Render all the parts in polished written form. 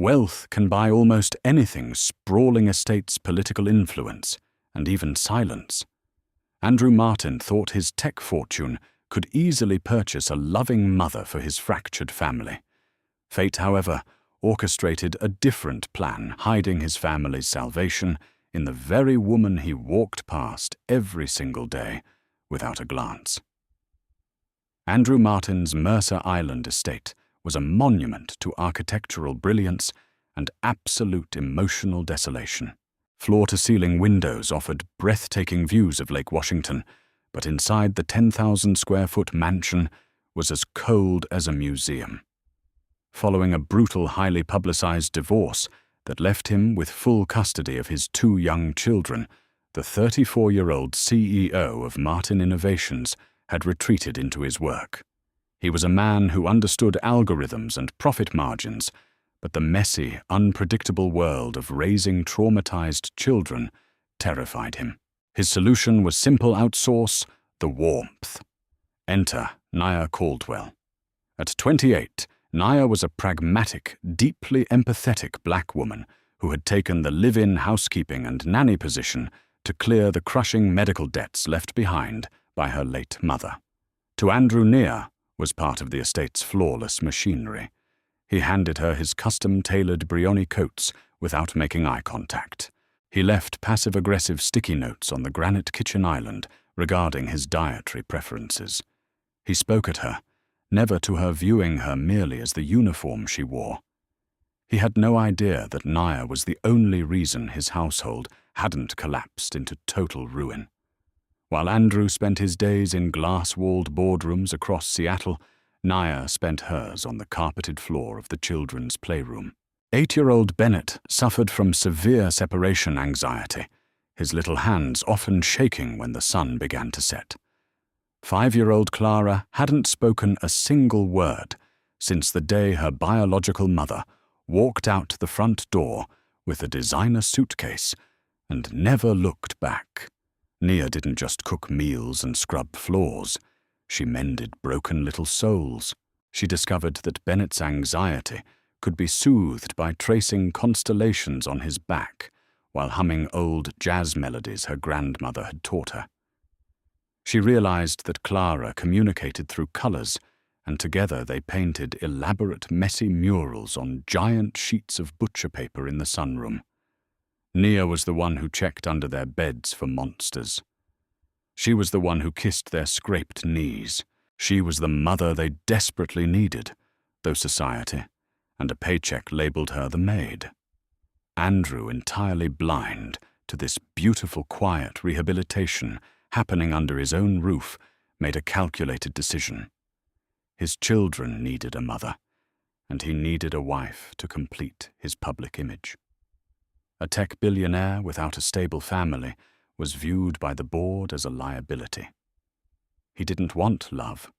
Wealth can buy almost anything, sprawling estates, political influence, and even silence. Andrew Martin thought his tech fortune could easily purchase a loving mother for his fractured family. Fate, however, orchestrated a different plan, hiding his family's salvation in the very woman he walked past every single day without a glance. Andrew Martin's Mercer Island estate was a monument to architectural brilliance and absolute emotional desolation. Floor-to-ceiling windows offered breathtaking views of Lake Washington, but inside the 10,000-square-foot mansion was as cold as a museum. Following a brutal, highly publicized divorce that left him with full custody of his 2 young children, the 34-year-old CEO of Martin Innovations had retreated into his work. He was a man who understood algorithms and profit margins, but the messy, unpredictable world of raising traumatized children terrified him. His solution was simple: outsource the warmth. Enter Nia Caldwell. At 28, Nia was a pragmatic, deeply empathetic black woman who had taken the live-in housekeeping and nanny position to clear the crushing medical debts left behind by her late mother. To Andrew, Nia was part of the estate's flawless machinery. He handed her his custom-tailored Brioni coats without making eye contact. He left passive-aggressive sticky notes on the granite kitchen island regarding his dietary preferences. He spoke at her, never to her viewing her merely as the uniform she wore. He had no idea that Nia was the only reason his household hadn't collapsed into total ruin. While Andrew spent his days in glass-walled boardrooms across Seattle, Nia spent hers on the carpeted floor of the children's playroom. 8-year-old Bennett suffered from severe separation anxiety, his little hands often shaking when the sun began to set. 5-year-old Clara hadn't spoken a single word since the day her biological mother walked out the front door with a designer suitcase and never looked back. Nia didn't just cook meals and scrub floors. She mended broken little souls. She discovered that Bennett's anxiety could be soothed by tracing constellations on his back while humming old jazz melodies her grandmother had taught her. She realized that Clara communicated through colors, and together they painted elaborate, messy murals on giant sheets of butcher paper in the sunroom. Nia was the one who checked under their beds for monsters. She was the one who kissed their scraped knees. She was the mother they desperately needed, though society and a paycheck labeled her the maid. Andrew, entirely blind to this beautiful, quiet rehabilitation happening under his own roof, made a calculated decision. His children needed a mother, and he needed a wife to complete his public image. A tech billionaire without a stable family was viewed by the board as a liability. He didn't want love.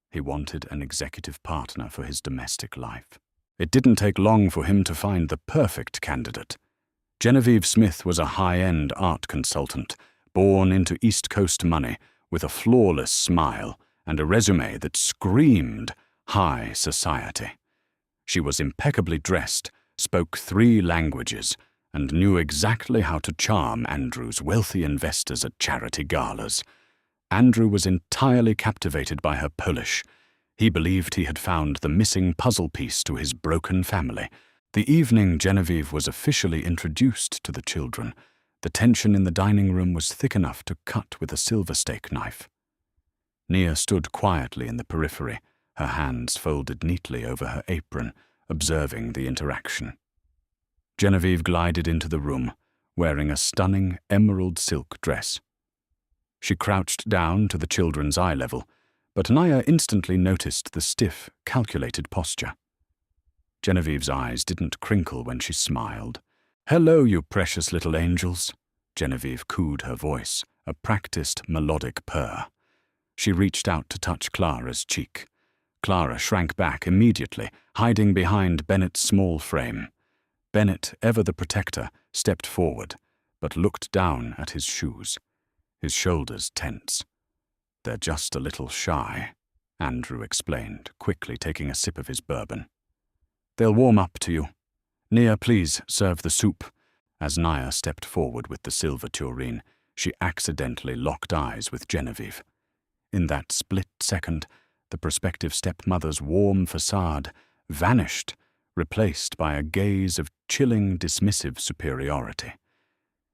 He wanted an executive partner for his domestic life. It didn't take long for him to find the perfect candidate. Genevieve Smith was a high-end art consultant, born into East Coast money, with a flawless smile and a resume that screamed high society. She was impeccably dressed, spoke 3 languages, and knew exactly how to charm Andrew's wealthy investors at charity galas. Andrew was entirely captivated by her polish. He believed he had found the missing puzzle piece to his broken family. The evening Genevieve was officially introduced to the children, the tension in the dining room was thick enough to cut with a silver steak knife. Nia stood quietly in the periphery, her hands folded neatly over her apron, observing the interaction. Genevieve glided into the room, wearing a stunning emerald silk dress. She crouched down to the children's eye level, but Nia instantly noticed the stiff, calculated posture. Genevieve's eyes didn't crinkle when she smiled. "Hello, you precious little angels," Genevieve cooed her voice, a practiced melodic purr. She reached out to touch Clara's cheek. Clara shrank back immediately, hiding behind Bennett's small frame. Bennett, ever the protector, stepped forward, but looked down at his shoes. His shoulders tense. "They're just a little shy," Andrew explained, quickly taking a sip of his bourbon. "They'll warm up to you." Nia, please serve the soup. As Nia stepped forward with the silver tureen, she accidentally locked eyes with Genevieve. In that split second, the prospective stepmother's warm facade vanished, replaced by a gaze of chilling, dismissive superiority.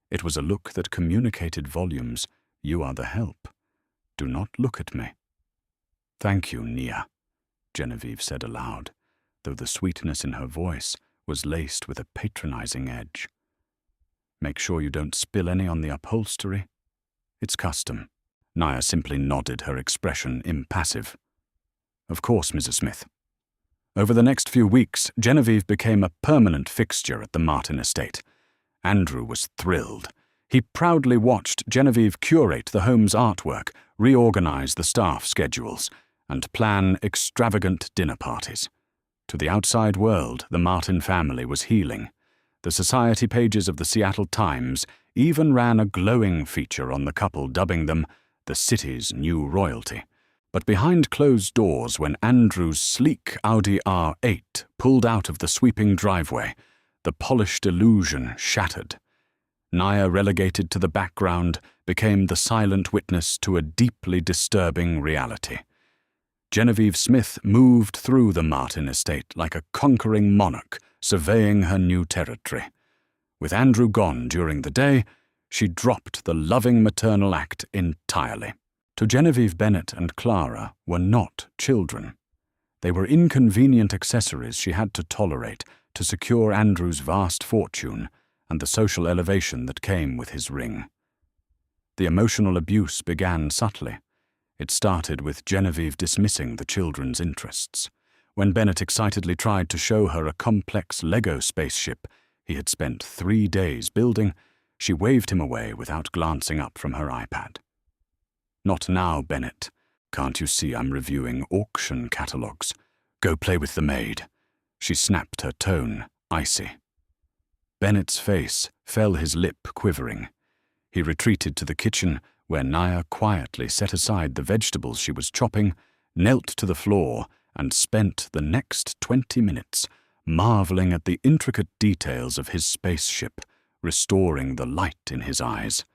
It was a look that communicated volumes. You are the help. Do not look at me. Thank you, Nia, Genevieve said aloud, though the sweetness in her voice was laced with a patronizing edge. Make sure you don't spill any on the upholstery. It's custom. Nia simply nodded, her expression impassive. Of course, Mrs. Smith. Over the next few weeks, Genevieve became a permanent fixture at the Martin estate. Andrew was thrilled. He proudly watched Genevieve curate the home's artwork, reorganize the staff schedules, and plan extravagant dinner parties. To the outside world, the Martin family was healing. The society pages of the Seattle Times even ran a glowing feature on the couple, dubbing them the city's new royalty. But behind closed doors, when Andrew's sleek Audi R8 pulled out of the sweeping driveway, the polished illusion shattered. Nia, relegated to the background, became the silent witness to a deeply disturbing reality. Genevieve Smith moved through the Martin estate like a conquering monarch, surveying her new territory. With Andrew gone during the day, she dropped the loving maternal act entirely. To Genevieve, Bennett and Clara were not children. They were inconvenient accessories she had to tolerate to secure Andrew's vast fortune and the social elevation that came with his ring. The emotional abuse began subtly. It started with Genevieve dismissing the children's interests. When Bennett excitedly tried to show her a complex Lego spaceship he had spent 3 days building, she waved him away without glancing up from her iPad. Not now, Bennett. Can't you see I'm reviewing auction catalogues? Go play with the maid. She snapped, her tone icy. Bennett's face fell, his lip quivering. He retreated to the kitchen, where Nia quietly set aside the vegetables she was chopping, knelt to the floor, and spent the next 20 minutes marveling at the intricate details of his spaceship, restoring the light in his eyes.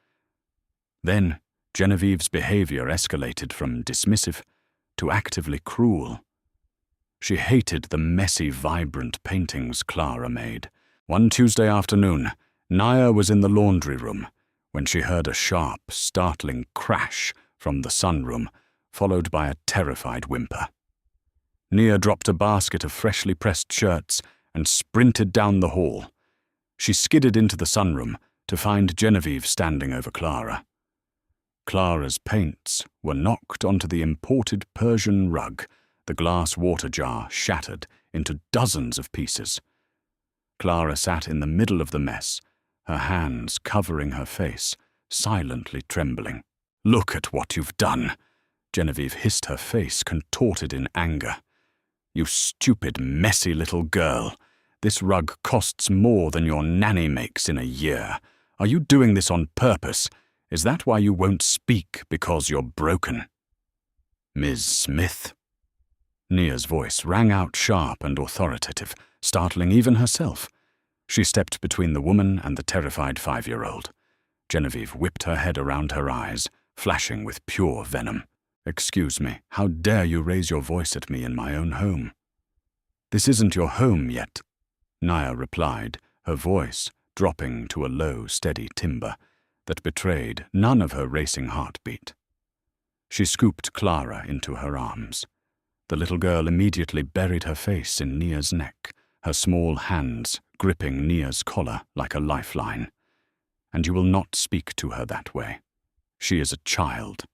Then Genevieve's behavior escalated from dismissive to actively cruel. She hated the messy, vibrant paintings Clara made. One Tuesday afternoon, Nia was in the laundry room when she heard a sharp, startling crash from the sunroom, followed by a terrified whimper. Nia dropped a basket of freshly pressed shirts and sprinted down the hall. She skidded into the sunroom to find Genevieve standing over Clara. Clara's paints were knocked onto the imported Persian rug, the glass water jar shattered into dozens of pieces. Clara sat in the middle of the mess, her hands covering her face, silently trembling. "Look at what you've done," Genevieve hissed, her face contorted in anger. "You stupid, messy little girl. This rug costs more than your nanny makes in a year. Are you doing this on purpose? Is that why you won't speak, because you're broken?" "Ms. Smith?" Nia's voice rang out sharp and authoritative, startling even herself. She stepped between the woman and the terrified 5-year-old. Genevieve whipped her head around her eyes, flashing with pure venom. "Excuse me, how dare you raise your voice at me in my own home?" "This isn't your home yet," Nia replied, her voice dropping to a low, steady timbre that betrayed none of her racing heartbeat. She scooped Clara into her arms. The little girl immediately buried her face in Nia's neck, her small hands gripping Nia's collar like a lifeline. "And you will not speak to her that way. She is a child."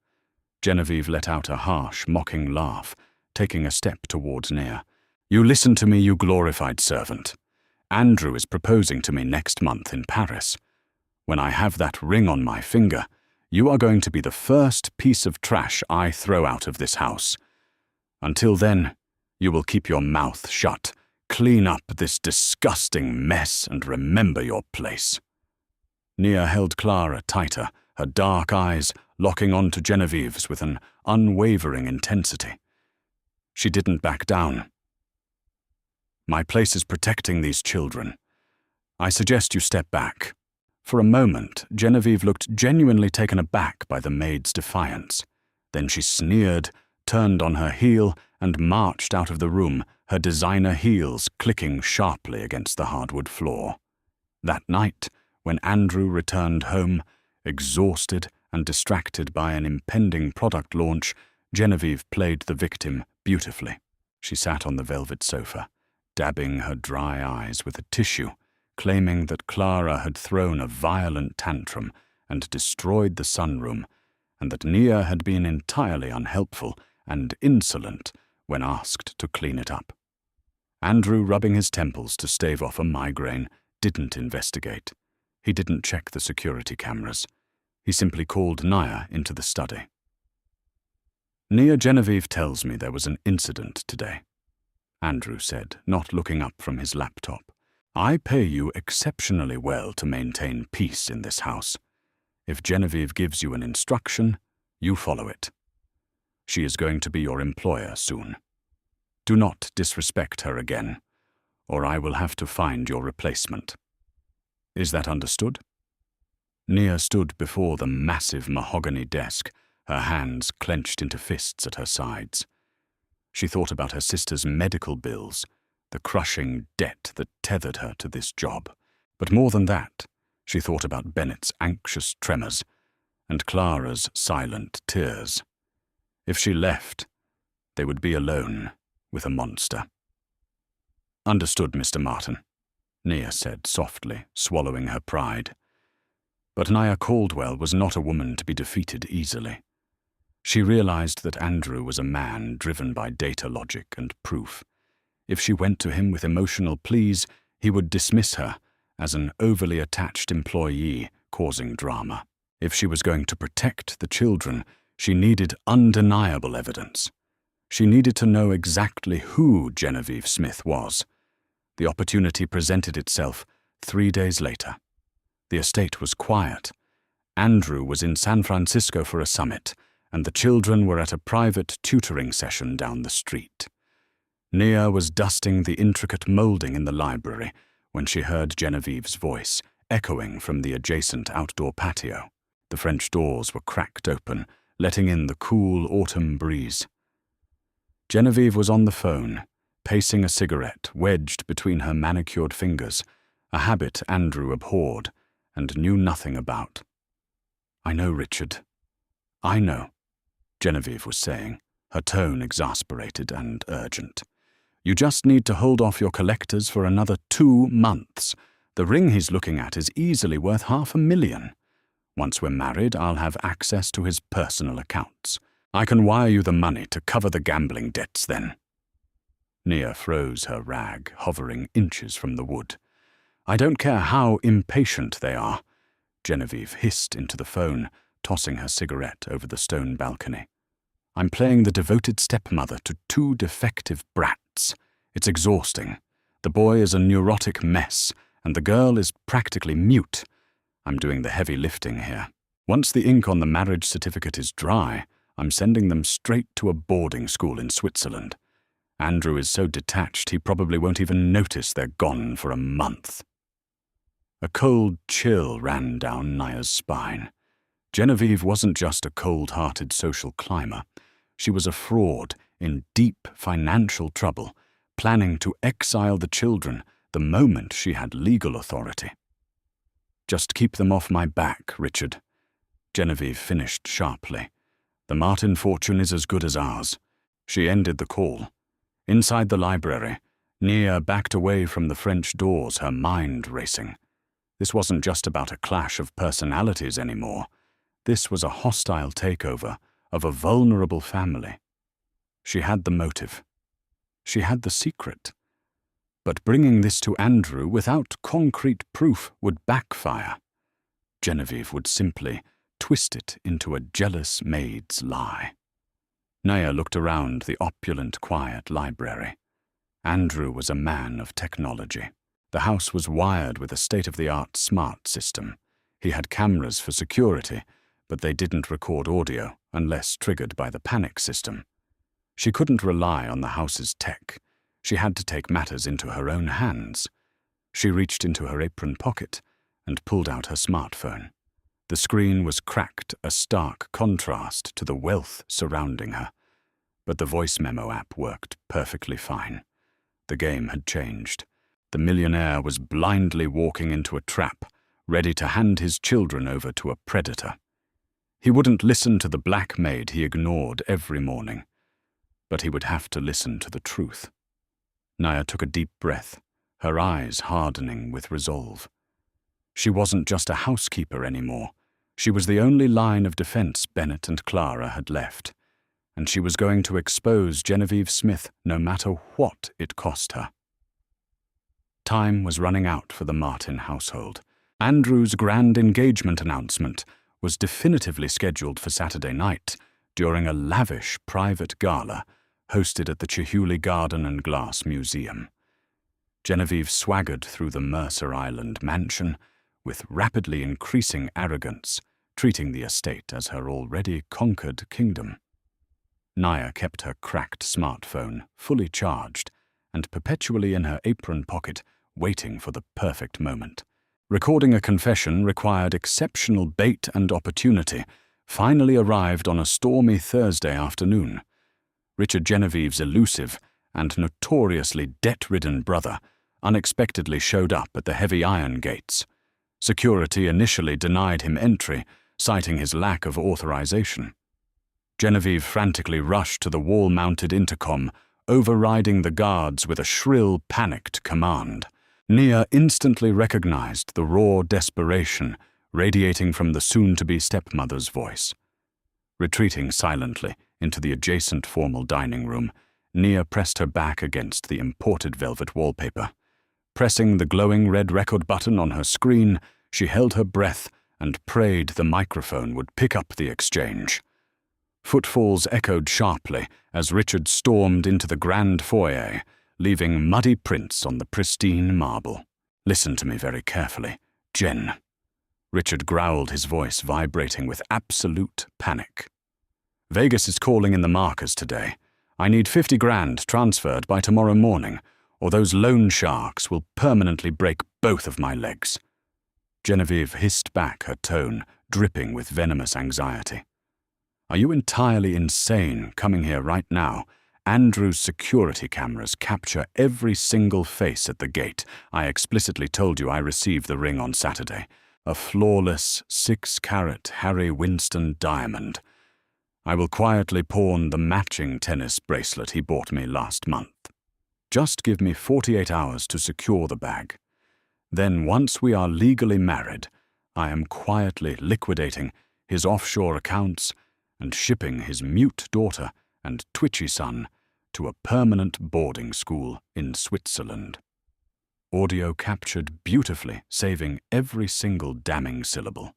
Genevieve let out a harsh, mocking laugh, taking a step towards Nia. "You listen to me, you glorified servant. Andrew is proposing to me next month in Paris. When I have that ring on my finger, you are going to be the first piece of trash I throw out of this house. Until then, you will keep your mouth shut, clean up this disgusting mess, and remember your place." Nia held Clara tighter, her dark eyes locking onto Genevieve's with an unwavering intensity. She didn't back down. "My place is protecting these children. I suggest you step back." For a moment, Genevieve looked genuinely taken aback by the maid's defiance. Then she sneered, turned on her heel, and marched out of the room, her designer heels clicking sharply against the hardwood floor. That night, when Andrew returned home, exhausted and distracted by an impending product launch, Genevieve played the victim beautifully. She sat on the velvet sofa, dabbing her dry eyes with a tissue, claiming that Clara had thrown a violent tantrum and destroyed the sunroom, and that Nia had been entirely unhelpful and insolent when asked to clean it up. Andrew, rubbing his temples to stave off a migraine, didn't investigate. He didn't check the security cameras. He simply called Nia into the study. "Nia, Genevieve tells me there was an incident today," Andrew said, not looking up from his laptop. "I pay you exceptionally well to maintain peace in this house. If Genevieve gives you an instruction, you follow it. She is going to be your employer soon. Do not disrespect her again, or I will have to find your replacement. Is that understood?" Nia stood before the massive mahogany desk, her hands clenched into fists at her sides. She thought about her sister's medical bills, the crushing debt that tethered her to this job. But more than that, she thought about Bennett's anxious tremors and Clara's silent tears. If she left, they would be alone with a monster. "Understood, Mr. Martin," Nia said softly, swallowing her pride. But Nia Caldwell was not a woman to be defeated easily. She realized that Andrew was a man driven by data logic and proof. If she went to him with emotional pleas, he would dismiss her as an overly attached employee causing drama. If she was going to protect the children, she needed undeniable evidence. She needed to know exactly who Genevieve Smith was. The opportunity presented itself 3 days later. The estate was quiet. Andrew was in San Francisco for a summit, and the children were at a private tutoring session down the street. Nia was dusting the intricate molding in the library when she heard Genevieve's voice, echoing from the adjacent outdoor patio. The French doors were cracked open, letting in the cool autumn breeze. Genevieve was on the phone, pacing a cigarette wedged between her manicured fingers, a habit Andrew abhorred and knew nothing about. "I know, Richard. I know," Genevieve was saying, her tone exasperated and urgent. "You just need to hold off your collectors for another 2 months. The ring he's looking at is easily worth $500,000. Once we're married, I'll have access to his personal accounts. I can wire you the money to cover the gambling debts then." Nia froze her rag, hovering inches from the wood. "I don't care how impatient they are," Genevieve hissed into the phone, tossing her cigarette over the stone balcony. "I'm playing the devoted stepmother to 2 defective brats. It's exhausting. The boy is a neurotic mess, and the girl is practically mute. I'm doing the heavy lifting here. Once the ink on the marriage certificate is dry, I'm sending them straight to a boarding school in Switzerland. Andrew is so detached he probably won't even notice they're gone for a month." A cold chill ran down Nia's spine. Genevieve wasn't just a cold-hearted social climber. She was a fraud in deep financial trouble, planning to exile the children the moment she had legal authority. "Just keep them off my back, Richard," Genevieve finished sharply. "The Martin fortune is as good as ours." She ended the call. Inside the library, Nia backed away from the French doors, her mind racing. This wasn't just about a clash of personalities anymore. This was a hostile takeover of a vulnerable family. She had the motive. She had the secret. But bringing this to Andrew without concrete proof would backfire. Genevieve would simply twist it into a jealous maid's lie. Nia looked around the opulent, quiet library. Andrew was a man of technology. The house was wired with a state-of-the-art smart system. He had cameras for security, but they didn't record audio unless triggered by the panic system. She couldn't rely on the house's tech. She had to take matters into her own hands. She reached into her apron pocket and pulled out her smartphone. The screen was cracked, a stark contrast to the wealth surrounding her. But the voice memo app worked perfectly fine. The game had changed. The millionaire was blindly walking into a trap, ready to hand his children over to a predator. He wouldn't listen to the black maid he ignored every morning, but he would have to listen to the truth. Naya took a deep breath, her eyes hardening with resolve. She wasn't just a housekeeper anymore. She was the only line of defense Bennett and Clara had left, and she was going to expose Genevieve Smith no matter what it cost her. Time was running out for the Martin household. Andrew's grand engagement announcement was definitively scheduled for Saturday night during a lavish private gala hosted at the Chihuly Garden and Glass Museum. Genevieve swaggered through the Mercer Island mansion with rapidly increasing arrogance, treating the estate as her already conquered kingdom. Naya kept her cracked smartphone fully charged and perpetually in her apron pocket, waiting for the perfect moment. Recording a confession required exceptional bait and opportunity, finally arrived on a stormy Thursday afternoon. Richard Genevieve's elusive and notoriously debt-ridden brother unexpectedly showed up at the heavy iron gates. Security initially denied him entry, citing his lack of authorization. Genevieve frantically rushed to the wall-mounted intercom, overriding the guards with a shrill, panicked command. Nia instantly recognized the raw desperation radiating from the soon-to-be stepmother's voice. Retreating silently into the adjacent formal dining room, Nia pressed her back against the imported velvet wallpaper. Pressing the glowing red record button on her screen, she held her breath and prayed the microphone would pick up the exchange. Footfalls echoed sharply as Richard stormed into the grand foyer, leaving muddy prints on the pristine marble. "Listen to me very carefully, Jen." Richard growled, his voice vibrating with absolute panic. "Vegas is calling in the markers today. I need 50 grand transferred by tomorrow morning, or those loan sharks will permanently break both of my legs." Genevieve hissed back, her tone dripping with venomous anxiety. "Are you entirely insane coming here right now? Andrew's security cameras capture every single face at the gate. I explicitly told you I received the ring on Saturday. A flawless 6-carat Harry Winston diamond. I will quietly pawn the matching tennis bracelet he bought me last month. Just give me 48 hours to secure the bag. Then once we are legally married, I am quietly liquidating his offshore accounts and shipping his mute daughter and twitchy son to a permanent boarding school in Switzerland." Audio captured beautifully, saving every single damning syllable.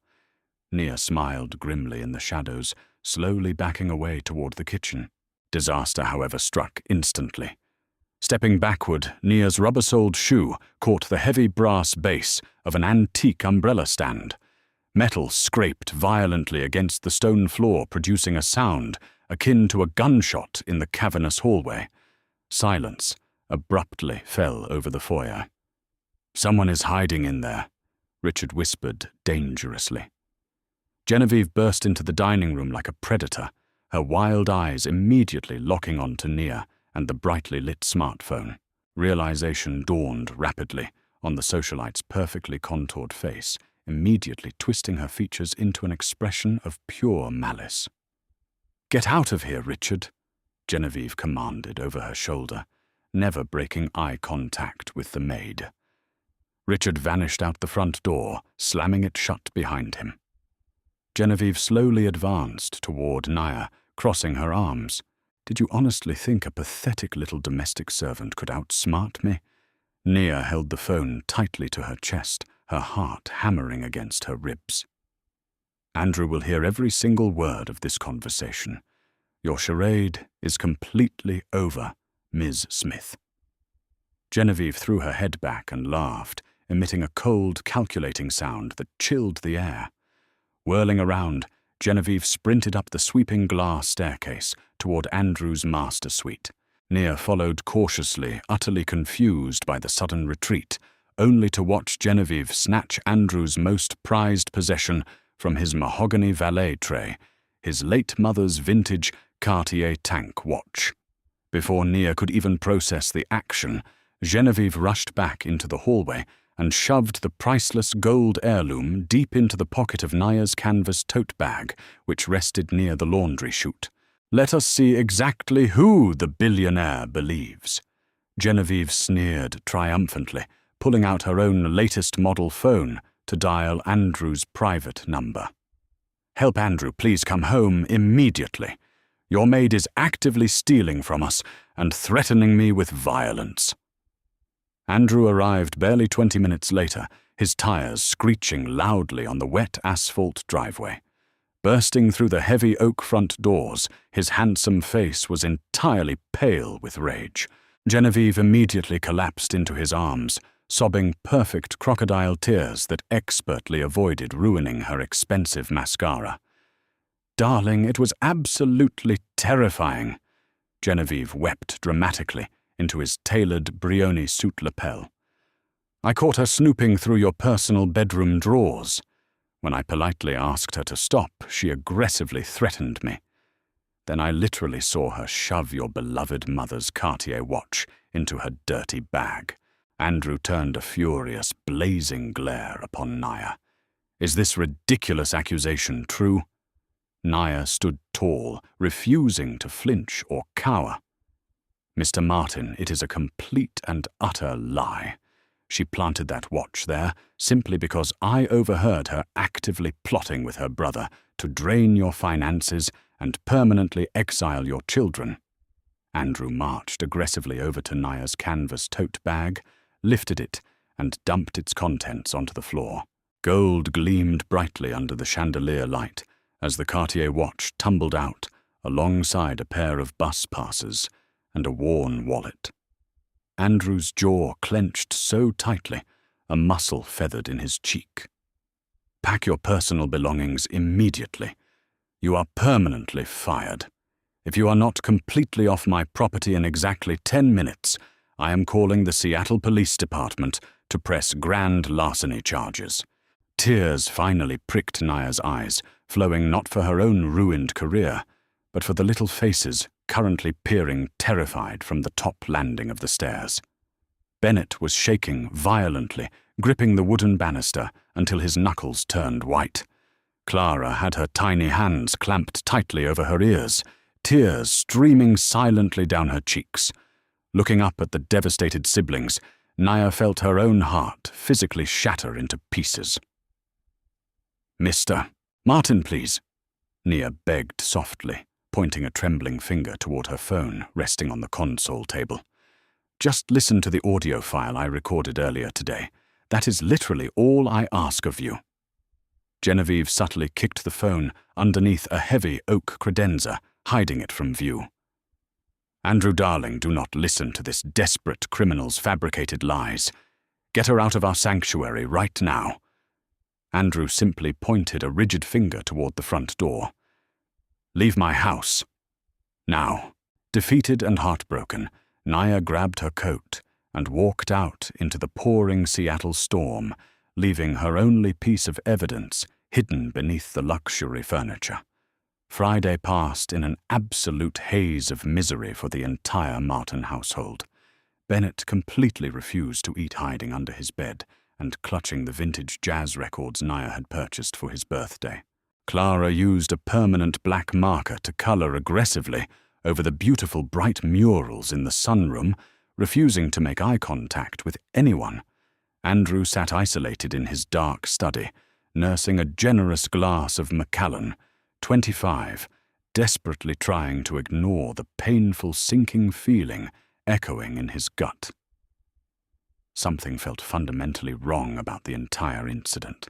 Nia smiled grimly in the shadows, slowly backing away toward the kitchen. Disaster, however, struck instantly. Stepping backward, Nia's rubber-soled shoe caught the heavy brass base of an antique umbrella stand. Metal scraped violently against the stone floor, producing a sound akin to a gunshot in the cavernous hallway. Silence abruptly fell over the foyer. "Someone is hiding in there," Richard whispered dangerously. Genevieve burst into the dining room like a predator, her wild eyes immediately locking onto Nia and the brightly lit smartphone. Realization dawned rapidly on the socialite's perfectly contoured face, immediately twisting her features into an expression of pure malice. "Get out of here, Richard," Genevieve commanded over her shoulder, never breaking eye contact with the maid. Richard vanished out the front door, slamming it shut behind him. Genevieve slowly advanced toward Nia, crossing her arms. "Did you honestly think a pathetic little domestic servant could outsmart me?" Nia held the phone tightly to her chest, her heart hammering against her ribs. "Andrew will hear every single word of this conversation. Your charade is completely over, Ms. Smith." Genevieve threw her head back and laughed, emitting a cold, calculating sound that chilled the air. Whirling around, Genevieve sprinted up the sweeping glass staircase toward Andrew's master suite. Nia followed cautiously, utterly confused by the sudden retreat, only to watch Genevieve snatch Andrew's most prized possession from his mahogany valet tray, his late mother's vintage Cartier tank watch. Before Nia could even process the action, Genevieve rushed back into the hallway and shoved the priceless gold heirloom deep into the pocket of Nia's canvas tote bag, which rested near the laundry chute. "Let us see exactly who the billionaire believes." Genevieve sneered triumphantly, pulling out her own latest model phone to dial Andrew's private number. "Help Andrew please come home immediately. Your maid is actively stealing from us and threatening me with violence." Andrew arrived barely 20 minutes later, his tires screeching loudly on the wet asphalt driveway. Bursting through the heavy oak front doors, his handsome face was entirely pale with rage. Genevieve immediately collapsed into his arms, sobbing perfect crocodile tears that expertly avoided ruining her expensive mascara. "Darling, it was absolutely terrifying." Genevieve wept dramatically into his tailored Brioni suit lapel. "I caught her snooping through your personal bedroom drawers. When I politely asked her to stop, she aggressively threatened me. Then I literally saw her shove your beloved mother's Cartier watch into her dirty bag." Andrew turned a furious, blazing glare upon Nia. "Is this ridiculous accusation true?" Nia stood tall, refusing to flinch or cower. "Mr. Martin, it is a complete and utter lie. She planted that watch there simply because I overheard her actively plotting with her brother to drain your finances and permanently exile your children." Andrew marched aggressively over to Nia's canvas tote bag, lifted it, and dumped its contents onto the floor. Gold gleamed brightly under the chandelier light as the Cartier watch tumbled out alongside a pair of bus passes and a worn wallet. Andrew's jaw clenched so tightly, a muscle feathered in his cheek. "Pack your personal belongings immediately. You are permanently fired. If you are not completely off my property in exactly 10 minutes, I am calling the Seattle Police Department to press grand larceny charges." Tears finally pricked Nia's eyes, flowing not for her own ruined career, but for the little faces currently peering terrified from the top landing of the stairs. Bennett was shaking violently, gripping the wooden banister until his knuckles turned white. Clara had her tiny hands clamped tightly over her ears, tears streaming silently down her cheeks. Looking up at the devastated siblings, Nia felt her own heart physically shatter into pieces. "Mr. Martin, please," Nia begged softly, pointing a trembling finger toward her phone resting on the console table. "Just listen to the audio file I recorded earlier today. That is literally all I ask of you." Genevieve subtly kicked the phone underneath a heavy oak credenza, hiding it from view. "Andrew, darling, do not listen to this desperate criminal's fabricated lies. Get her out of our sanctuary right now." Andrew simply pointed a rigid finger toward the front door. "Leave my house. Now." Defeated and heartbroken, Nia grabbed her coat and walked out into the pouring Seattle storm, leaving her only piece of evidence hidden beneath the luxury furniture. Friday passed in an absolute haze of misery for the entire Martin household. Bennett completely refused to eat hiding under his bed and clutching the vintage jazz records Nia had purchased for his birthday. Clara used a permanent black marker to color aggressively over the beautiful bright murals in the sunroom, refusing to make eye contact with anyone. Andrew sat isolated in his dark study, nursing a generous glass of Macallan, 25, desperately trying to ignore the painful sinking feeling echoing in his gut. Something felt fundamentally wrong about the entire incident.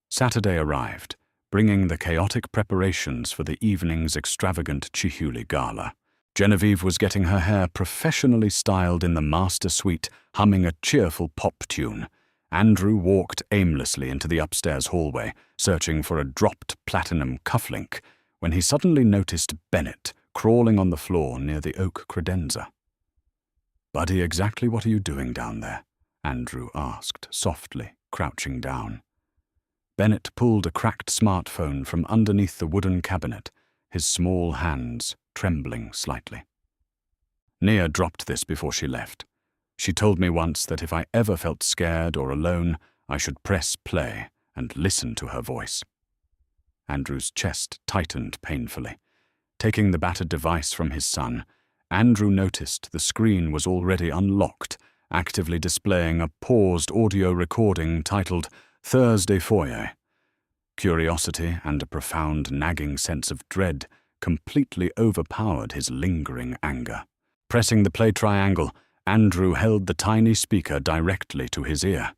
Saturday arrived, bringing the chaotic preparations for the evening's extravagant Chihuly gala. Genevieve was getting her hair professionally styled in the master suite, humming a cheerful pop tune. Andrew walked aimlessly into the upstairs hallway, searching for a dropped platinum cufflink, when he suddenly noticed Bennett crawling on the floor near the oak credenza. "Buddy, exactly what are you doing down there?" Andrew asked, softly, crouching down. Bennett pulled a cracked smartphone from underneath the wooden cabinet, his small hands trembling slightly. Nia dropped this before she left. She told me once that if I ever felt scared or alone, I should press play and listen to her voice. Andrew's chest tightened painfully. Taking the battered device from his son, Andrew noticed the screen was already unlocked, actively displaying a paused audio recording titled Thursday Foyer. Curiosity and a profound nagging sense of dread completely overpowered his lingering anger. Pressing the play triangle, Andrew held the tiny speaker directly to his ear.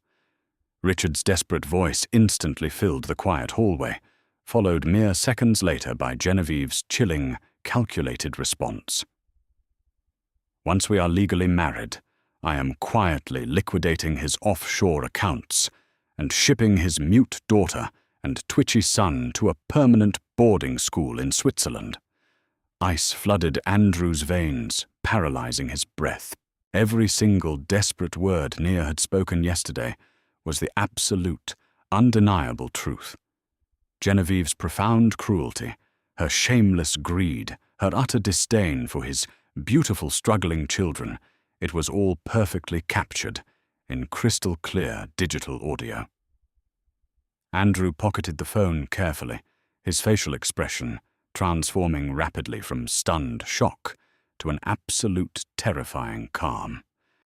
Richard's desperate voice instantly filled the quiet hallway, followed mere seconds later by Genevieve's chilling, calculated response. Once we are legally married, I am quietly liquidating his offshore accounts and shipping his mute daughter and twitchy son to a permanent boarding school in Switzerland. Ice flooded Andrew's veins, paralyzing his breath. Every single desperate word Nia had spoken yesterday was the absolute, undeniable truth. Genevieve's profound cruelty, her shameless greed, her utter disdain for his beautiful struggling children, it was all perfectly captured in crystal-clear digital audio. Andrew pocketed the phone carefully, his facial expression transforming rapidly from stunned shock to an absolute terrifying calm.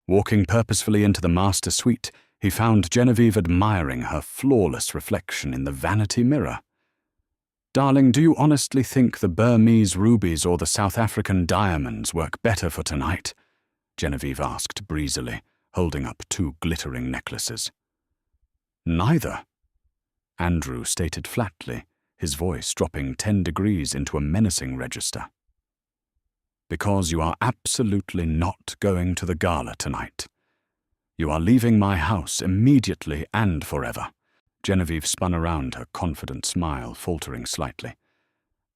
Walking purposefully into the master suite, he found Genevieve admiring her flawless reflection in the vanity mirror. "Darling, do you honestly think the Burmese rubies or the South African diamonds work better for tonight?" Genevieve asked breezily, holding up two glittering necklaces. "Neither," Andrew stated flatly, his voice dropping 10 degrees into a menacing register. "Because you are absolutely not going to the gala tonight. You are leaving my house immediately and forever." Genevieve spun around, her confident smile faltering slightly.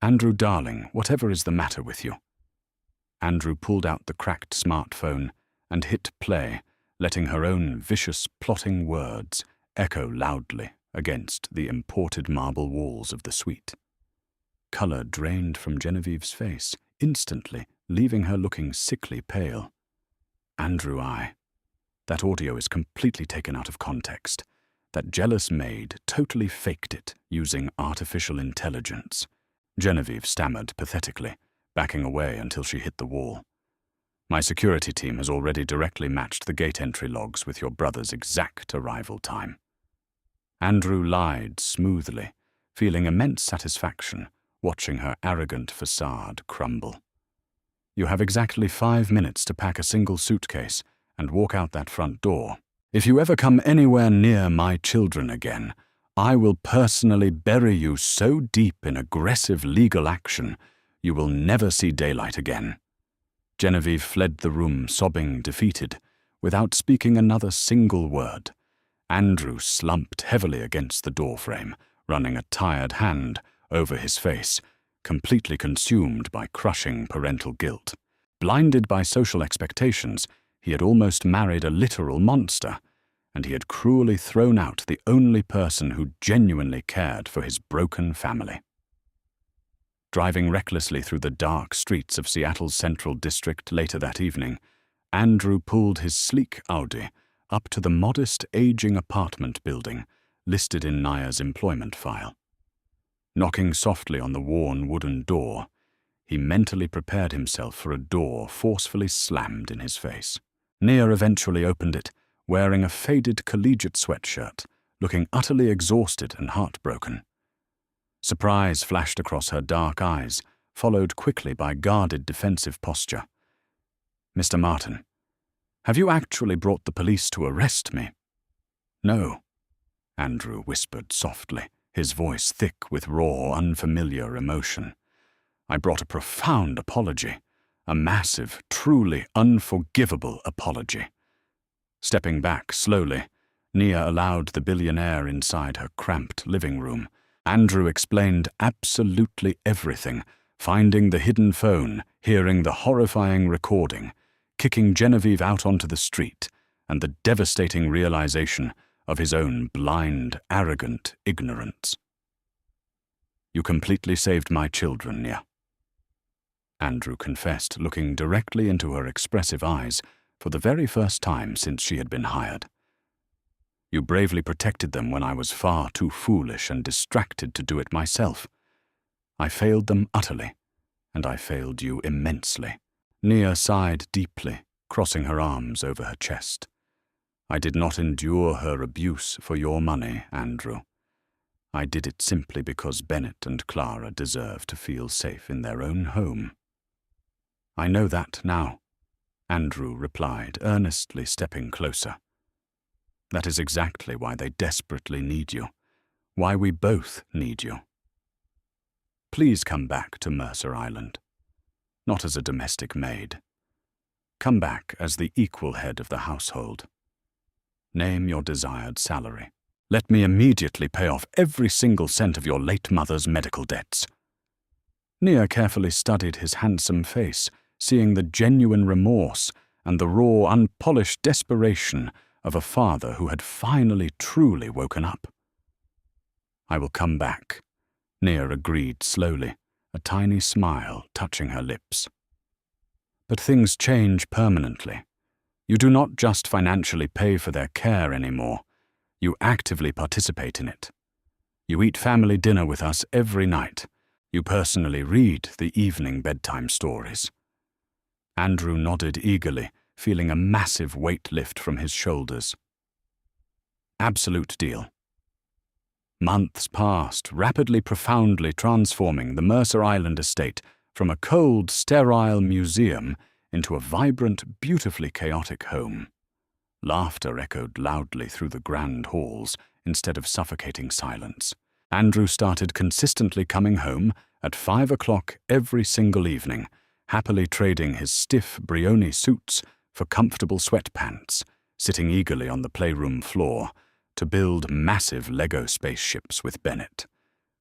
"Andrew, darling, whatever is the matter with you?" Andrew pulled out the cracked smartphone and hit play, letting her own vicious, plotting words echo loudly against the imported marble walls of the suite. Color drained from Genevieve's face, instantly leaving her looking sickly pale. "Andrew, that audio is completely taken out of context. That jealous maid totally faked it using artificial intelligence." Genevieve stammered pathetically, backing away until she hit the wall. "My security team has already directly matched the gate entry logs with your brother's exact arrival time." Andrew lied smoothly, feeling immense satisfaction watching her arrogant facade crumble. "You have exactly 5 minutes to pack a single suitcase and walk out that front door. If you ever come anywhere near my children again, I will personally bury you so deep in aggressive legal action you will never see daylight again." Genevieve fled the room, sobbing defeated, without speaking another single word. Andrew slumped heavily against the doorframe, running a tired hand over his face, completely consumed by crushing parental guilt. Blinded by social expectations, he had almost married a literal monster, and he had cruelly thrown out the only person who genuinely cared for his broken family. Driving recklessly through the dark streets of Seattle's Central District later that evening, Andrew pulled his sleek Audi up to the modest, aging apartment building listed in Nia's employment file. Knocking softly on the worn wooden door, he mentally prepared himself for a door forcefully slammed in his face. Nia eventually opened it, wearing a faded collegiate sweatshirt, looking utterly exhausted and heartbroken. Surprise flashed across her dark eyes, followed quickly by guarded defensive posture. "Mr. Martin, have you actually brought the police to arrest me?" "No," Andrew whispered softly, his voice thick with raw, unfamiliar emotion. "I brought a profound apology, a massive, truly unforgivable apology." Stepping back slowly, Nia allowed the billionaire inside her cramped living room. Andrew explained absolutely everything, finding the hidden phone, hearing the horrifying recording, kicking Genevieve out onto the street, and the devastating realization of his own blind, arrogant ignorance. "You completely saved my children, Nia," Andrew confessed, looking directly into her expressive eyes for the very first time since she had been hired. "You bravely protected them when I was far too foolish and distracted to do it myself. I failed them utterly, and I failed you immensely." Nia sighed deeply, crossing her arms over her chest. "I did not endure her abuse for your money, Andrew. I did it simply because Bennett and Clara deserve to feel safe in their own home." "I know that now," Andrew replied, earnestly stepping closer. "That is exactly why they desperately need you, why we both need you. Please come back to Mercer Island, not as a domestic maid. Come back as the equal head of the household. Name your desired salary. Let me immediately pay off every single cent of your late mother's medical debts." Nia carefully studied his handsome face, seeing the genuine remorse and the raw, unpolished desperation of a father who had finally truly woken up. "I will come back," Nia agreed slowly, a tiny smile touching her lips. "But things change permanently. You do not just financially pay for their care anymore. You actively participate in it. You eat family dinner with us every night. You personally read the evening bedtime stories." Andrew nodded eagerly, feeling a massive weight lift from his shoulders. "Absolute deal." Months passed, rapidly, profoundly transforming the Mercer Island estate from a cold, sterile museum into a vibrant, beautifully chaotic home. Laughter echoed loudly through the grand halls instead of suffocating silence. Andrew started consistently coming home at 5 o'clock every single evening, happily trading his stiff Brioni suits for comfortable sweatpants, sitting eagerly on the playroom floor to build massive Lego spaceships with Bennett.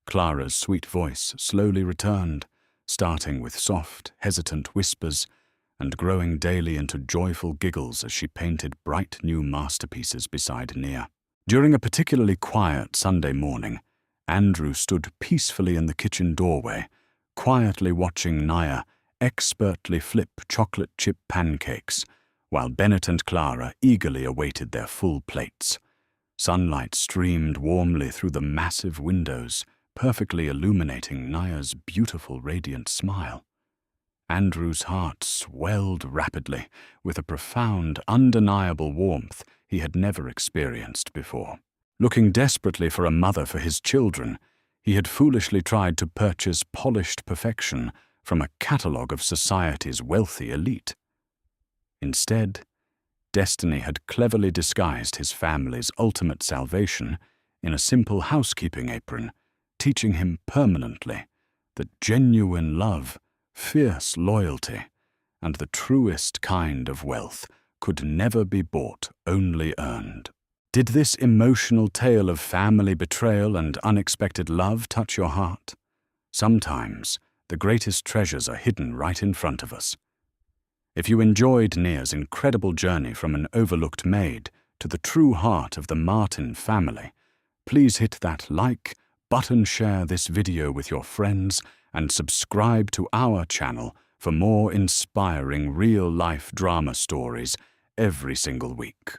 Clara's sweet voice slowly returned, starting with soft, hesitant whispers and growing daily into joyful giggles as she painted bright new masterpieces beside Nia. During a particularly quiet Sunday morning, Andrew stood peacefully in the kitchen doorway, quietly watching Nia expertly flip chocolate chip pancakes, while Bennett and Clara eagerly awaited their full plates. Sunlight streamed warmly through the massive windows, perfectly illuminating Nia's beautiful, radiant smile. Andrew's heart swelled rapidly with a profound, undeniable warmth he had never experienced before. Looking desperately for a mother for his children, he had foolishly tried to purchase polished perfection from a catalogue of society's wealthy elite. Instead, destiny had cleverly disguised his family's ultimate salvation in a simple housekeeping apron, teaching him permanently that genuine love, fierce loyalty, and the truest kind of wealth could never be bought, only earned. Did this emotional tale of family betrayal and unexpected love touch your heart? Sometimes the greatest treasures are hidden right in front of us. If you enjoyed Nia's incredible journey from an overlooked maid to the true heart of the Martin family, please hit that like button, share this video with your friends, and subscribe to our channel for more inspiring real-life drama stories every single week.